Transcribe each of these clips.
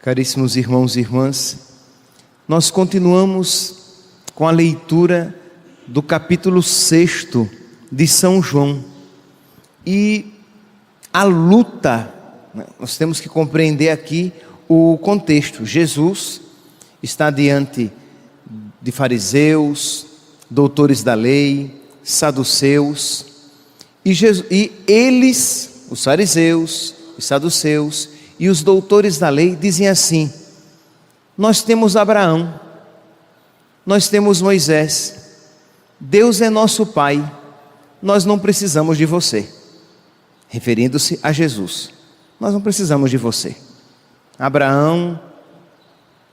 Caríssimos irmãos e irmãs, nós continuamos com a leitura do capítulo 6 de São João. E a luta, nós temos que compreender aqui o contexto. Jesus está diante de fariseus, doutores da lei, saduceus, e eles, os fariseus, os saduceus e os doutores da lei, dizem assim: nós temos Abraão, nós temos Moisés, Deus é nosso Pai, nós não precisamos de você. Referindo-se a Jesus, nós não precisamos de você.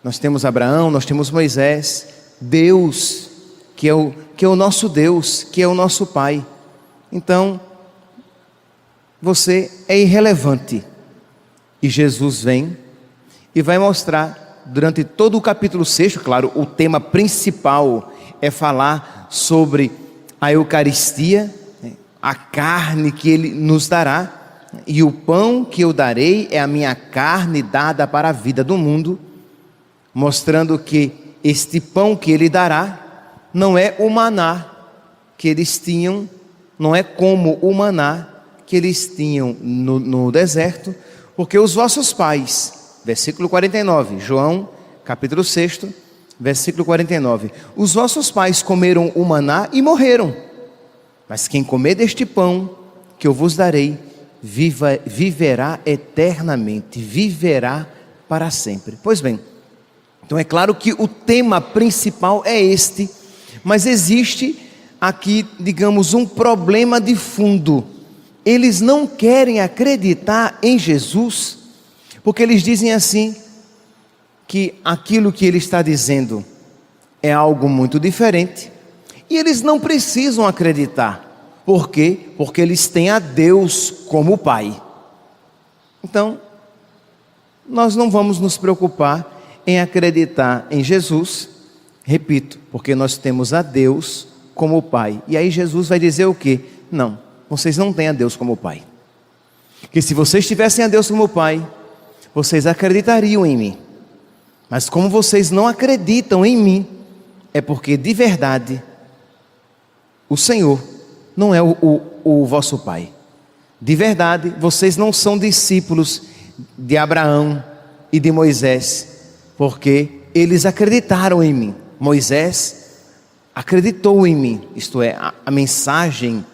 Nós temos Moisés, Deus, que é o nosso Deus, que é o nosso Pai. Então, você é irrelevante. E Jesus vem e vai mostrar, durante todo o capítulo 6, claro, o tema principal é falar sobre a Eucaristia, a carne que Ele nos dará, e o pão que eu darei é a minha carne dada para a vida do mundo, mostrando que este pão que Ele dará não é o maná que eles tinham, não é como o maná que eles tinham no deserto, porque os vossos pais, versículo 49, João capítulo 6, versículo 49, os vossos pais comeram o maná e morreram, mas quem comer deste pão que eu vos darei, viverá eternamente, viverá para sempre. Pois bem, então é claro que o tema principal é este, mas existe aqui, digamos, um problema de fundo. Eles não querem acreditar em Jesus, porque eles dizem assim, que aquilo que Ele está dizendo é algo muito diferente, e eles não precisam acreditar. Por quê? Porque eles têm a Deus como Pai. Então, nós não vamos nos preocupar em acreditar em Jesus, repito, porque nós temos a Deus como Pai. E aí Jesus vai dizer o quê? Não, vocês não têm a Deus como Pai. Que se vocês tivessem a Deus como Pai, vocês acreditariam em mim. Mas como vocês não acreditam em mim, é porque de verdade o Senhor não é o vosso Pai. De verdade, vocês não são discípulos de Abraão e de Moisés, porque eles acreditaram em mim. Moisés acreditou em mim, isto é, a mensagem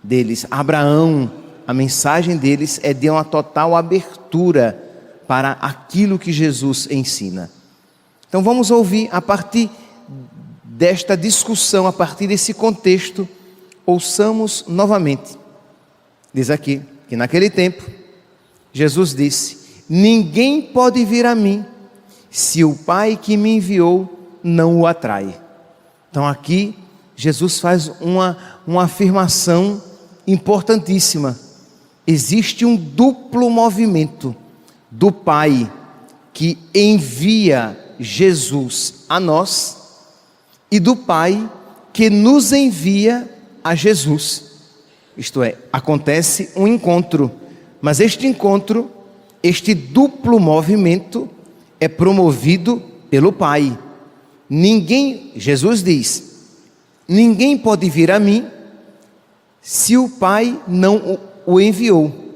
deles. Abraão, a mensagem deles é de uma total abertura para aquilo que Jesus ensina. Então vamos ouvir a partir desta discussão, a partir desse contexto. Ouçamos novamente. Diz aqui que naquele tempo Jesus disse: ninguém pode vir a mim se o Pai que me enviou não o atrai. Então aqui Jesus faz uma afirmação importantíssima. Existe um duplo movimento do Pai que envia Jesus a nós e do Pai que nos envia a Jesus. Isto é, acontece um encontro, mas este encontro, este duplo movimento é promovido pelo Pai. Jesus diz: ninguém pode vir a mim se o Pai não o enviou.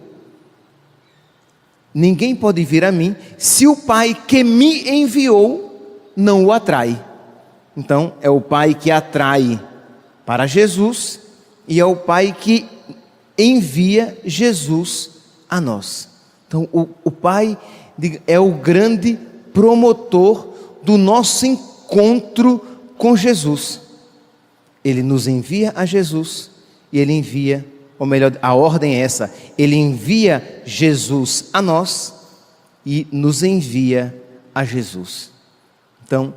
Ninguém pode vir a mim se o Pai que me enviou não o atrai. Então é o Pai que atrai para Jesus, e é o Pai que envia Jesus a nós. Então o Pai é o grande promotor do nosso encontro com Jesus. Ele nos envia a Jesus, e Ele envia, ou melhor, a ordem é essa: Ele envia Jesus a nós e nos envia a Jesus. Então,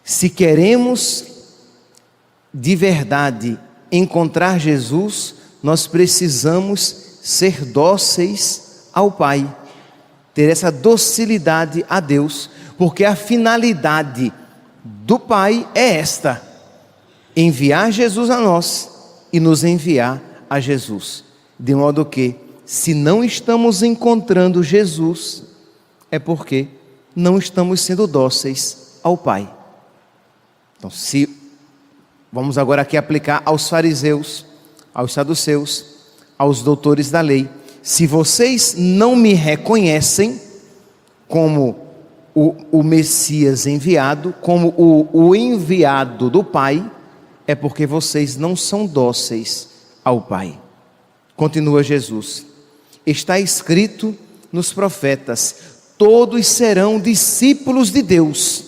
se queremos de verdade encontrar Jesus, nós precisamos ser dóceis ao Pai, ter essa docilidade a Deus, porque a finalidade do Pai é esta: enviar Jesus a nós e nos enviar a Jesus. De modo que, se não estamos encontrando Jesus, é porque não estamos sendo dóceis ao Pai. Então, vamos agora aqui aplicar aos fariseus, aos saduceus, aos doutores da lei. Se vocês não me reconhecem como o Messias enviado, como o enviado do Pai, é porque vocês não são dóceis ao Pai. Continua Jesus: está escrito nos profetas: todos serão discípulos de Deus.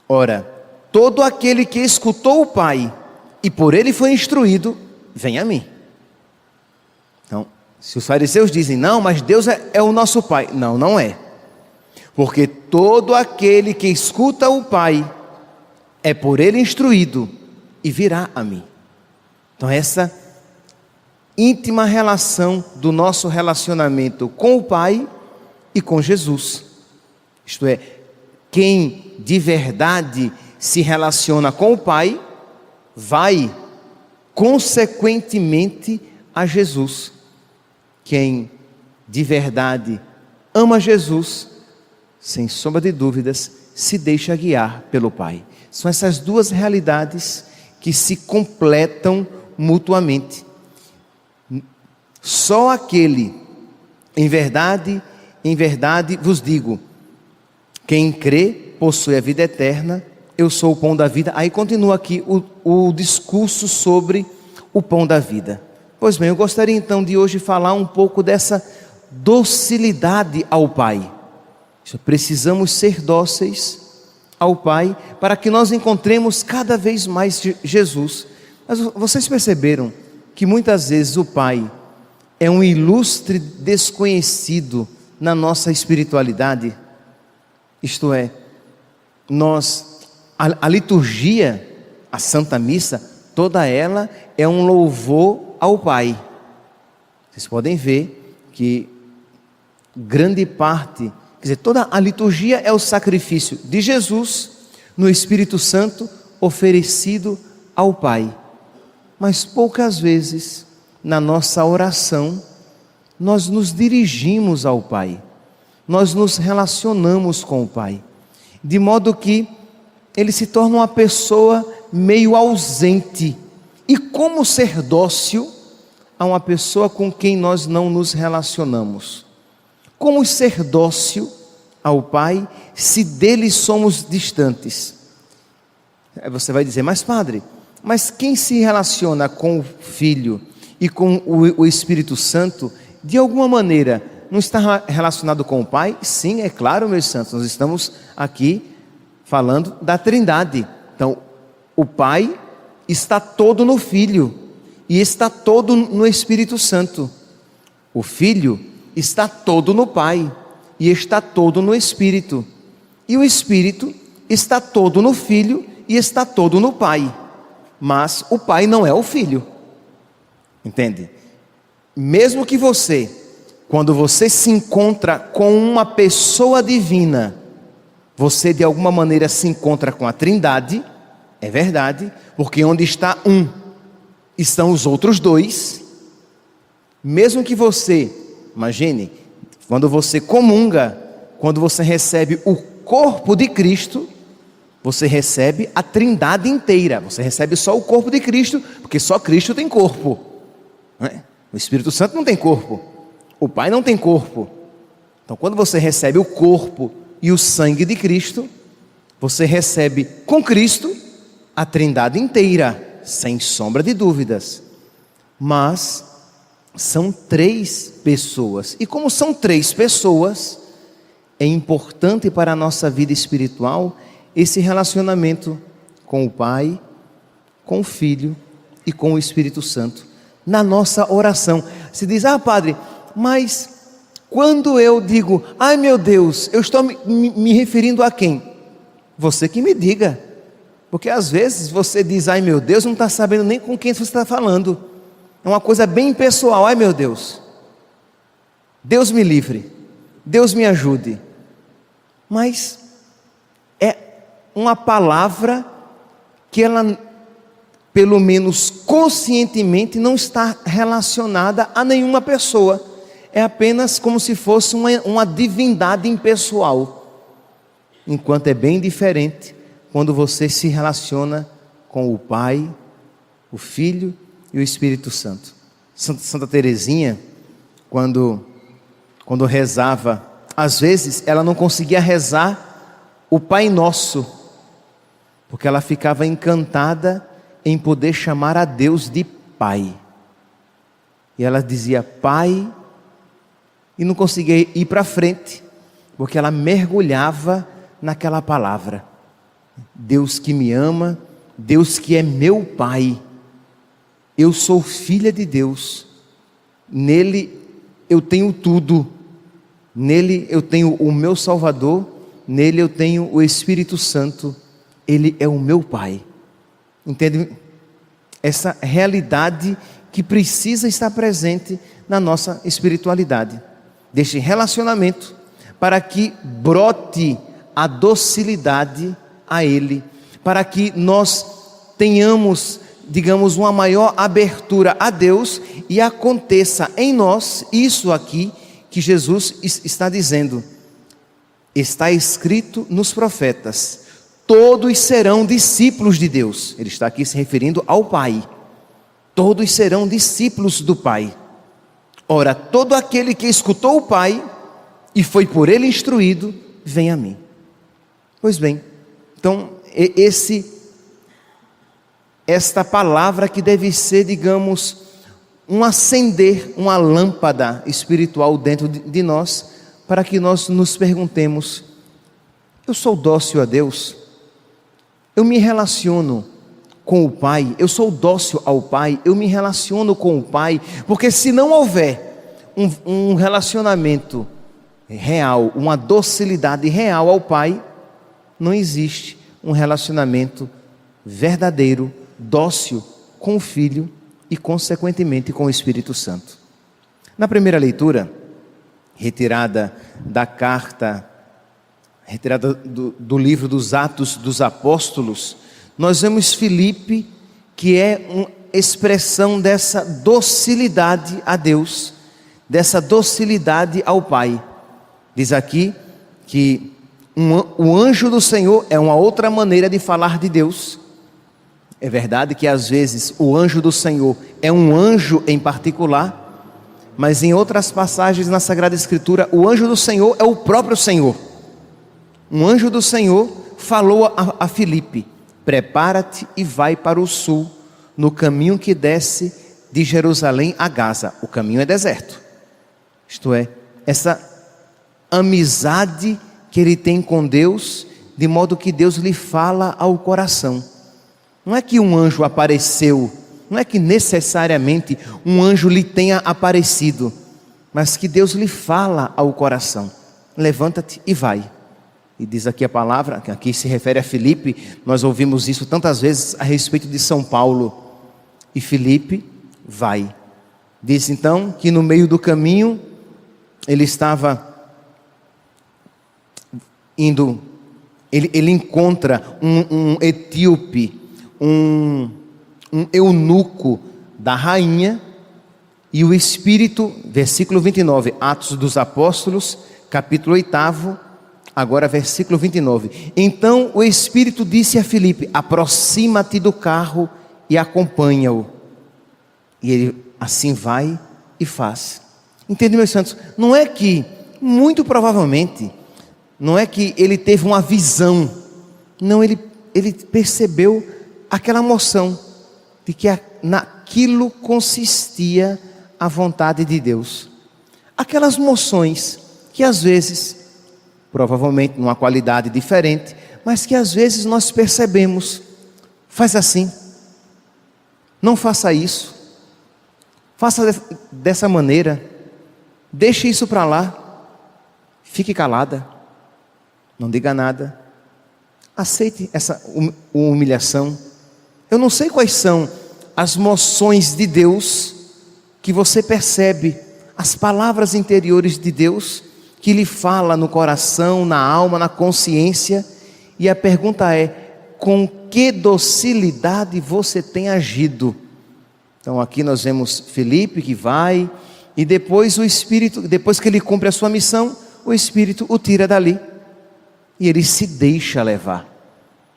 Ora, todo aquele que escutou o Pai e por ele foi instruído, vem a mim. Então, se os fariseus dizem, não, mas Deus é o nosso Pai. Não, não é. Porque todo aquele que escuta o Pai é por ele instruído e virá a mim. Então, essa íntima relação do nosso relacionamento com o Pai e com Jesus. Isto é, quem de verdade se relaciona com o Pai, vai consequentemente a Jesus. Quem de verdade ama Jesus, sem sombra de dúvidas, se deixa guiar pelo Pai. São essas duas realidades que se completam mutuamente. Só aquele, em verdade vos digo, quem crê possui a vida eterna, eu sou o pão da vida. Aí continua aqui o discurso sobre o pão da vida. Pois bem, eu gostaria então de hoje falar um pouco dessa docilidade ao Pai. Precisamos ser dóceis ao Pai para que nós encontremos cada vez mais Jesus. Mas vocês perceberam que muitas vezes o Pai é um ilustre desconhecido na nossa espiritualidade? Isto é, a liturgia, a Santa Missa, toda ela é um louvor ao Pai. Vocês podem ver que grande parte, quer dizer, toda a liturgia é o sacrifício de Jesus no Espírito Santo oferecido ao Pai. Mas poucas vezes na nossa oração nós nos dirigimos ao Pai, nós nos relacionamos com o Pai, de modo que ele se torna uma pessoa meio ausente. E como ser dócil a uma pessoa com quem nós não nos relacionamos? Como ser dócil ao Pai se dele somos distantes? Aí você vai dizer, mas padre, mas quem se relaciona com o Filho e com o Espírito Santo, de alguma maneira, não está relacionado com o Pai? Sim, é claro, meus santos, nós estamos aqui falando da Trindade. Então, o Pai está todo no Filho e está todo no Espírito Santo. O Filho está todo no Pai e está todo no Espírito. E o Espírito está todo no Filho e está todo no Pai. Mas o Pai não é o Filho. Entende? Mesmo que você, quando você se encontra com uma pessoa divina, você de alguma maneira se encontra com a Trindade, é verdade, porque onde está um, estão os outros dois. Mesmo que você, imagine, quando você comunga, quando você recebe o corpo de Cristo, você recebe a Trindade inteira. Você recebe só o corpo de Cristo, porque só Cristo tem corpo, não é? O Espírito Santo não tem corpo, o Pai não tem corpo. Então, quando você recebe o corpo e o sangue de Cristo, você recebe com Cristo a Trindade inteira, sem sombra de dúvidas. Mas são três pessoas, e como são três pessoas, é importante para a nossa vida espiritual esse relacionamento com o Pai, com o Filho e com o Espírito Santo na nossa oração. Se diz, padre, mas quando eu digo, ai meu Deus, eu estou me referindo a quem? Você que me diga, porque às vezes você diz, ai meu Deus, não está sabendo nem com quem você está falando, é uma coisa bem impessoal. Ai meu Deus, Deus me livre, Deus me ajude. Mas é uma palavra que ela, pelo menos conscientemente, não está relacionada a nenhuma pessoa. É apenas como se fosse uma divindade impessoal. enquanto é bem diferente quando você se relaciona com o Pai, o Filho e o Espírito Santo. Santa Teresinha, quando rezava, às vezes ela não conseguia rezar o Pai Nosso, porque ela ficava encantada em poder chamar a Deus de Pai. E ela dizia Pai, e não conseguia ir para frente, porque ela mergulhava naquela palavra. Deus que me ama, Deus que é meu Pai. Eu sou filha de Deus. Nele eu tenho tudo. Nele eu tenho o meu Salvador. Nele eu tenho o Espírito Santo. Ele é o meu Pai. Entende? Essa realidade que precisa estar presente na nossa espiritualidade. Deste relacionamento, para que brote a docilidade a Ele, para que nós tenhamos, digamos, uma maior abertura a Deus e aconteça em nós isso aqui que Jesus está dizendo. Está escrito nos profetas: todos serão discípulos de Deus. Ele está aqui se referindo ao Pai. Todos serão discípulos do Pai. Ora, todo aquele que escutou o Pai e foi por ele instruído, vem a mim. Pois bem, então esta palavra que deve ser, digamos, um acender, uma lâmpada espiritual dentro de nós, para que nós nos perguntemos: eu sou dócil a Deus? Eu me relaciono com o Pai? Eu sou dócil ao Pai? Eu me relaciono com o Pai? Porque se não houver um relacionamento real, uma docilidade real ao Pai, não existe um relacionamento verdadeiro, dócil com o Filho e consequentemente com o Espírito Santo. Na primeira leitura, retirada da carta, retirada do livro dos Atos dos Apóstolos, nós vemos Filipe, que é uma expressão dessa docilidade a Deus, dessa docilidade ao Pai. Diz aqui que o anjo do Senhor é uma outra maneira de falar de Deus. É verdade que às vezes o anjo do Senhor é um anjo em particular, mas em outras passagens na Sagrada Escritura, o anjo do Senhor é o próprio Senhor. Um anjo do Senhor falou a Filipe: prepara-te e vai para o sul, no caminho que desce de Jerusalém a Gaza. O caminho é deserto. Isto é, essa amizade que ele tem com Deus, de modo que Deus lhe fala ao coração. Não é que um anjo apareceu, não é que necessariamente um anjo lhe tenha aparecido, mas que Deus lhe fala ao coração: levanta-te e vai. E diz aqui a palavra, que aqui se refere a Filipe. Nós ouvimos isso tantas vezes a respeito de São Paulo. E Filipe vai. Diz então que no meio do caminho ele estava indo, ele encontra um etíope, um eunuco da rainha, e o Espírito, versículo 29, Atos dos Apóstolos, capítulo 8, agora versículo 29. Então o Espírito disse a Filipe: aproxima-te do carro e acompanha-o. E ele assim vai e faz. Entende, meus santos? Não é que, muito provavelmente, não é que ele teve uma visão. Não, ele percebeu aquela moção de que naquilo consistia a vontade de Deus. Aquelas moções que às vezes, provavelmente numa qualidade diferente, mas que às vezes nós percebemos: faz assim, não faça isso, faça dessa maneira, deixe isso para lá, fique calada, não diga nada, aceite essa humilhação. Eu não sei quais são as moções de Deus que você percebe, as palavras interiores de Deus que lhe fala no coração, na alma, na consciência. E a pergunta é: com que docilidade você tem agido? Então aqui nós vemos Filipe que vai, e depois o Espírito, depois que ele cumpre a sua missão, o Espírito o tira dali. e ele se deixa levar.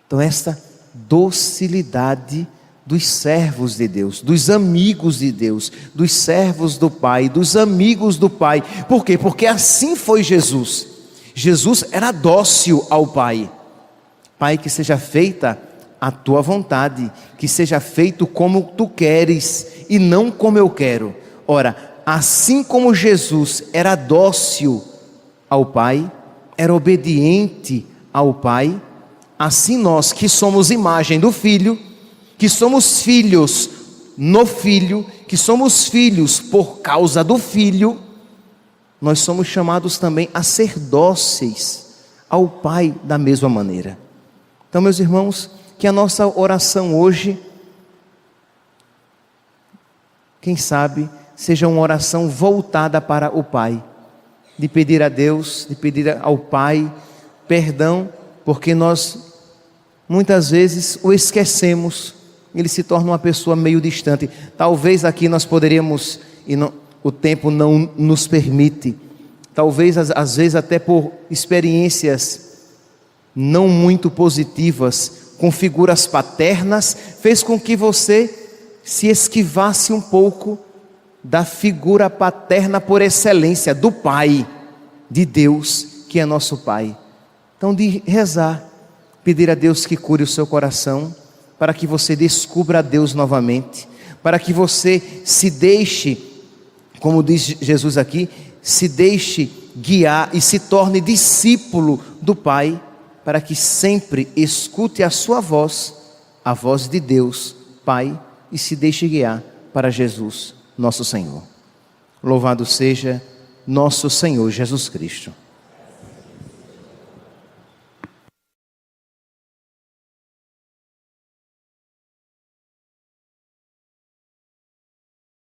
Então esta docilidade dos servos de Deus, dos amigos de Deus, dos servos do Pai, dos amigos do Pai. Por quê? Porque assim foi Jesus. Jesus era dócil ao Pai. Pai, que seja feita a tua vontade, que seja feito como tu queres e não como eu quero. Ora, assim como Jesus era dócil ao Pai, era obediente ao Pai, assim nós que somos imagem do Filho, que somos filhos no Filho, que somos filhos por causa do Filho, nós somos chamados também a ser dóceis ao Pai da mesma maneira. Então, meus irmãos, que a nossa oração hoje, quem sabe, seja uma oração voltada para o Pai, de pedir a Deus, de pedir ao Pai perdão, porque nós muitas vezes o esquecemos, ele se torna uma pessoa meio distante. Talvez aqui nós poderíamos, o tempo não nos permite, talvez às vezes até por experiências não muito positivas, com figuras paternas, fez com que você se esquivasse um pouco da figura paterna por excelência, do Pai, de Deus, que é nosso Pai. Então, de rezar, pedir a Deus que cure o seu coração, para que você descubra a Deus novamente, para que você se deixe, como diz Jesus aqui, se deixe guiar e se torne discípulo do Pai, para que sempre escute a sua voz, a voz de Deus, Pai, e se deixe guiar para Jesus, nosso Senhor. Louvado seja nosso Senhor Jesus Cristo.